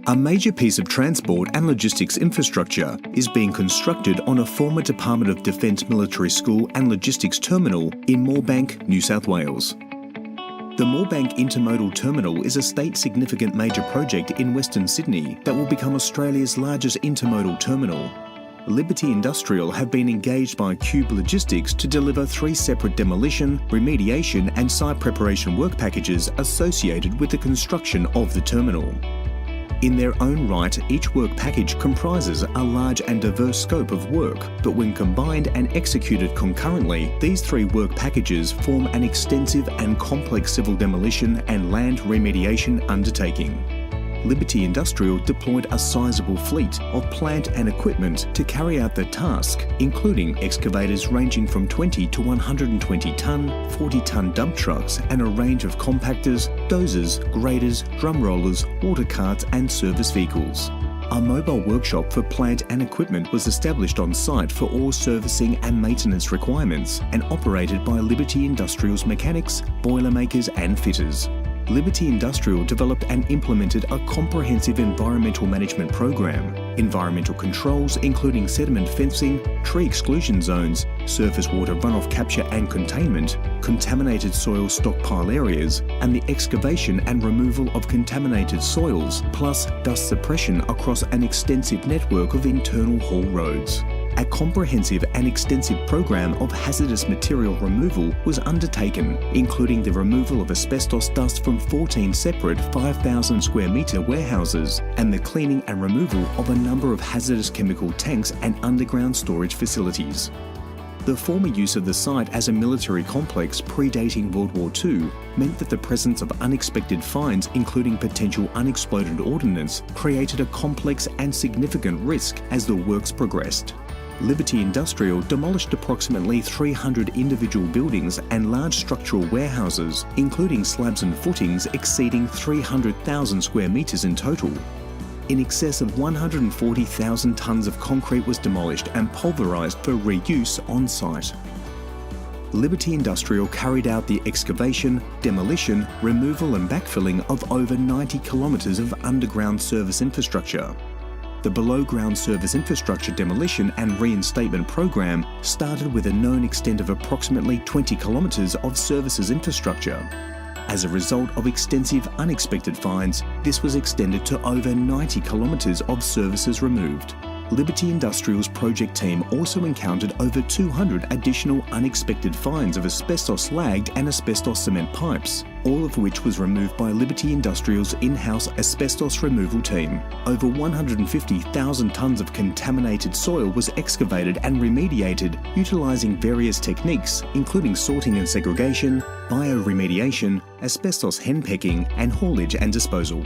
A major piece of transport and logistics infrastructure is being constructed on a former Department of Defence military school and logistics terminal in Moorebank, New South Wales. The Moorebank Intermodal Terminal is a state-significant major project in Western Sydney that will become Australia's largest intermodal terminal. Liberty Industrial have been engaged by Cube Logistics to deliver 3 separate demolition, remediation and site preparation work packages associated with the construction of the terminal. In their own right, each work package comprises a large and diverse scope of work, but when combined and executed concurrently, these 3 work packages form an extensive and complex civil demolition and land remediation undertaking. Liberty Industrial deployed a sizable fleet of plant and equipment to carry out the task, including excavators ranging from 20 to 120 tonne, 40-tonne dump trucks and a range of compactors, dozers, graders, drum rollers, water carts and service vehicles. A mobile workshop for plant and equipment was established on site for all servicing and maintenance requirements and operated by Liberty Industrial's mechanics, boilermakers and fitters. Liberty Industrial developed and implemented a comprehensive environmental management program, environmental controls including sediment fencing, tree exclusion zones, surface water runoff capture and containment, contaminated soil stockpile areas, and the excavation and removal of contaminated soils, plus dust suppression across an extensive network of internal haul roads. A comprehensive and extensive program of hazardous material removal was undertaken, including the removal of asbestos dust from 14 separate 5,000 square metre warehouses and the cleaning and removal of a number of hazardous chemical tanks and underground storage facilities. The former use of the site as a military complex predating World War II meant that the presence of unexpected finds, including potential unexploded ordnance, created a complex and significant risk as the works progressed. Liberty Industrial demolished approximately 300 individual buildings and large structural warehouses, including slabs and footings exceeding 300,000 square metres in total. In excess of 140,000 tonnes of concrete was demolished and pulverised for reuse on site. Liberty Industrial carried out the excavation, demolition, removal and backfilling of over 90 kilometres of underground service infrastructure. The below-ground service infrastructure demolition and reinstatement program started with a known extent of approximately 20 kilometres of services infrastructure. As a result of extensive unexpected finds, this was extended to over 90 kilometres of services removed. Liberty Industrial's project team also encountered over 200 additional unexpected finds of asbestos lagged and asbestos cement pipes, all of which was removed by Liberty Industrial's in-house asbestos removal team. Over 150,000 tonnes of contaminated soil was excavated and remediated utilising various techniques, including sorting and segregation, bioremediation, asbestos henpecking, and haulage and disposal.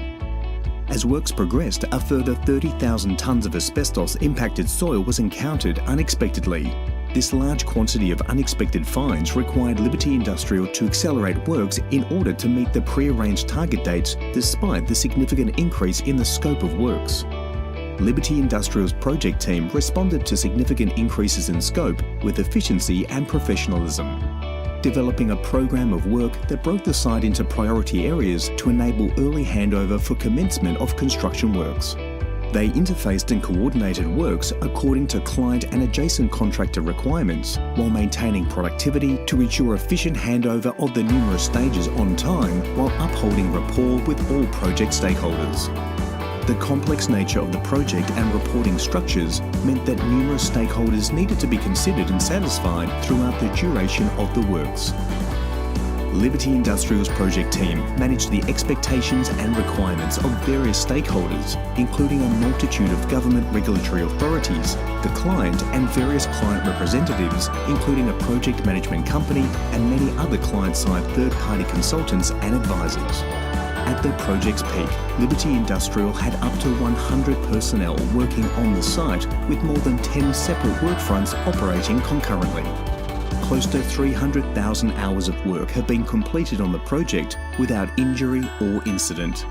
As works progressed, a further 30,000 tonnes of asbestos-impacted soil was encountered unexpectedly. This large quantity of unexpected finds required Liberty Industrial to accelerate works in order to meet the pre-arranged target dates despite the significant increase in the scope of works. Liberty Industrial's project team responded to significant increases in scope with efficiency and professionalism, developing a program of work that broke the site into priority areas to enable early handover for commencement of construction works. They interfaced and coordinated works according to client and adjacent contractor requirements, while maintaining productivity to ensure efficient handover of the numerous stages on time while upholding rapport with all project stakeholders. The complex nature of the project and reporting structures meant that numerous stakeholders needed to be considered and satisfied throughout the duration of the works. Liberty Industrial's project team managed the expectations and requirements of various stakeholders, including a multitude of government regulatory authorities, the client and various client representatives, including a project management company and many other client-side third-party consultants and advisors. At the project's peak, Liberty Industrial had up to 100 personnel working on the site, with more than 10 separate work fronts operating concurrently. Close to 300,000 hours of work have been completed on the project without injury or incident.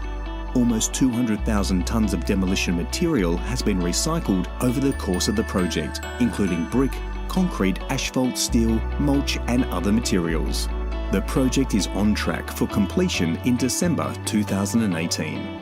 Almost 200,000 tonnes of demolition material has been recycled over the course of the project, including brick, concrete, asphalt, steel, mulch and other materials. The project is on track for completion in December 2018.